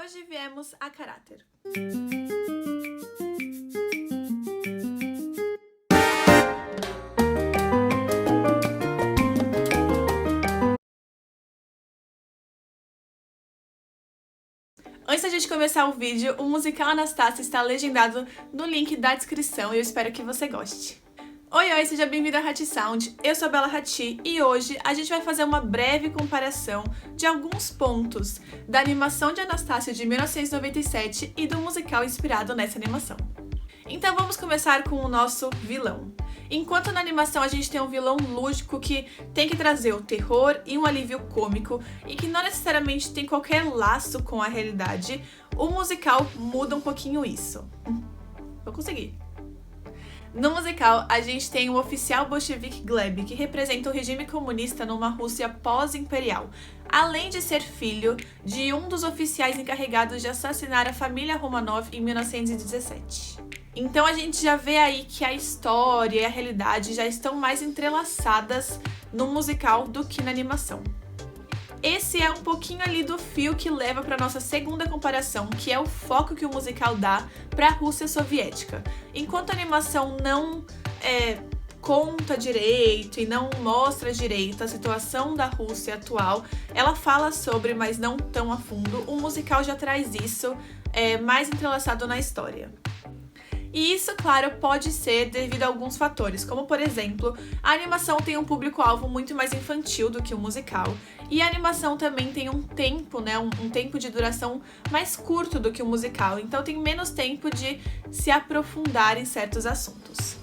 Hoje viemos a caráter. Antes da gente começar o vídeo, o musical Anastácia está legendado no link da descrição e eu espero que você goste. Oi, seja bem-vindo a Hati Sound, eu sou a Bela Hati e hoje a gente vai fazer uma breve comparação de alguns pontos da animação de Anastácia de 1997 e do musical inspirado nessa animação. Então vamos começar com o nosso vilão. Enquanto na animação a gente tem um vilão lúdico que tem que trazer o terror e um alívio cômico e que não necessariamente tem qualquer laço com a realidade, o musical muda um pouquinho isso. Vou conseguir. No musical, a gente tem o oficial bolchevique Gleb, que representa o regime comunista numa Rússia pós-imperial, além de ser filho de um dos oficiais encarregados de assassinar a família Romanov em 1917. Então a gente já vê aí que a história e a realidade já estão mais entrelaçadas no musical do que na animação. Esse é um pouquinho ali do fio que leva para nossa segunda comparação, que é o foco que o musical dá para a Rússia soviética. Enquanto a animação não conta direito e não mostra direito a situação da Rússia atual, ela fala sobre, mas não tão a fundo, o musical já traz isso mais entrelaçado na história. E isso, claro, pode ser devido a alguns fatores, como, por exemplo, a animação tem um público-alvo muito mais infantil do que o musical, e a animação também tem um tempo, um tempo de duração mais curto do que o musical, então tem menos tempo de se aprofundar em certos assuntos.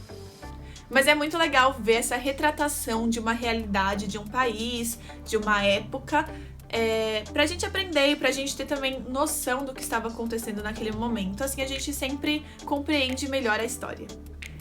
Mas é muito legal ver essa retratação de uma realidade, de um país, de uma época, pra gente aprender e pra gente ter também noção do que estava acontecendo naquele momento, assim a gente sempre compreende melhor a história.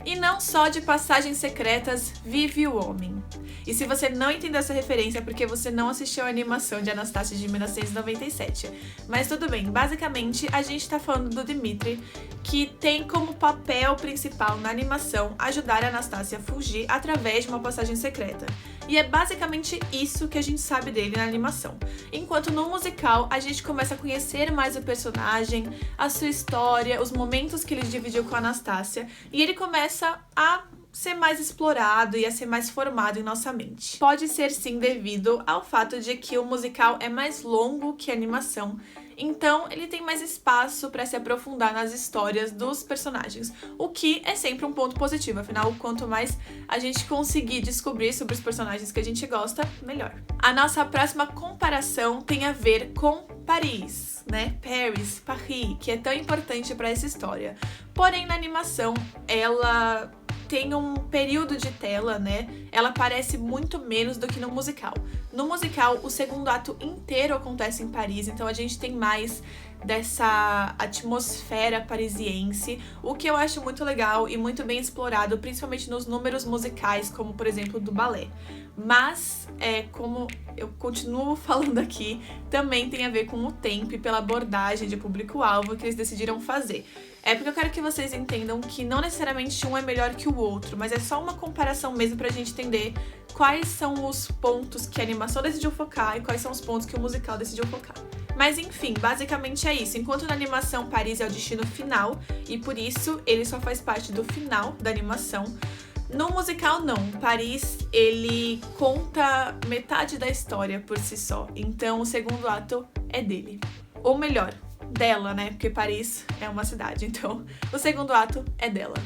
E não só de passagens secretas vive o homem. E se você não entendeu essa referência é porque você não assistiu a animação de Anastácia de 1997. Mas tudo bem, basicamente a gente tá falando do Dmitri, que tem como papel principal na animação ajudar a Anastácia a fugir através de uma passagem secreta. E é basicamente isso que a gente sabe dele na animação. Enquanto no musical a gente começa a conhecer mais o personagem, a sua história, os momentos que ele dividiu com a Anastácia, e ele começa a ser mais explorado e a ser mais formado em nossa mente. Pode ser sim devido ao fato de que o musical é mais longo que a animação, então ele tem mais espaço para se aprofundar nas histórias dos personagens, o que é sempre um ponto positivo, afinal, quanto mais a gente conseguir descobrir sobre os personagens que a gente gosta, melhor. A nossa próxima comparação tem a ver com Paris, Paris, que é tão importante para essa história. Porém, na animação, ela tem um período de tela, Ela aparece muito menos do que no musical. No musical, o segundo ato inteiro acontece em Paris, então a gente tem mais dessa atmosfera parisiense, o que eu acho muito legal e muito bem explorado, principalmente nos números musicais, como por exemplo do balé. Mas, como eu continuo falando aqui, também tem a ver com o tempo e pela abordagem de público-alvo que eles decidiram fazer. É porque eu quero que vocês entendam que não necessariamente um é melhor que o outro, mas é só uma comparação mesmo pra gente entender quais são os pontos que a animação decidiu focar e quais são os pontos que o musical decidiu focar. Mas enfim, basicamente é isso. Enquanto na animação Paris é o destino final e por isso ele só faz parte do final da animação, no musical não. Paris, ele conta metade da história por si só, então o segundo ato é dele. Ou melhor, dela, porque Paris é uma cidade, então o segundo ato é dela.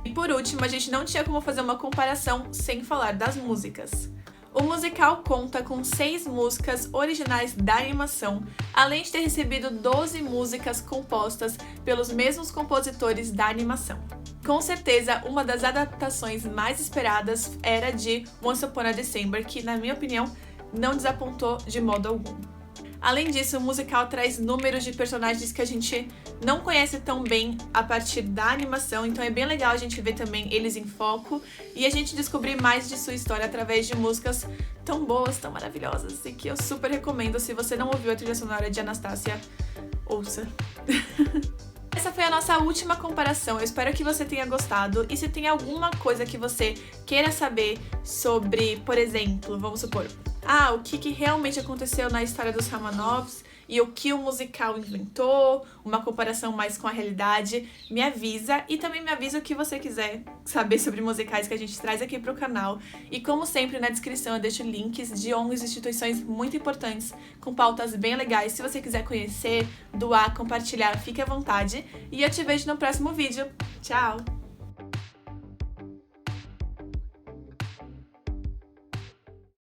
E por último, a gente não tinha como fazer uma comparação sem falar das músicas. O musical conta com 6 músicas originais da animação, além de ter recebido 12 músicas compostas pelos mesmos compositores da animação. Com certeza, uma das adaptações mais esperadas era de Once Upon a December, que, na minha opinião, não desapontou de modo algum. Além disso, o musical traz números de personagens que a gente não conhece tão bem a partir da animação, então é bem legal a gente ver também eles em foco e a gente descobrir mais de sua história através de músicas tão boas, tão maravilhosas e que eu super recomendo. Se você não ouviu a trilha sonora de Anastácia, ouça! Essa foi a nossa última comparação, eu espero que você tenha gostado e se tem alguma coisa que você queira saber sobre, por exemplo, vamos supor, o que realmente aconteceu na história dos Romanovs e o que o musical inventou, uma comparação mais com a realidade, me avisa. E também me avisa o que você quiser saber sobre musicais que a gente traz aqui pro canal. E como sempre, na descrição eu deixo links de ONGs e instituições muito importantes, com pautas bem legais. Se você quiser conhecer, doar, compartilhar, fique à vontade. E eu te vejo no próximo vídeo. Tchau!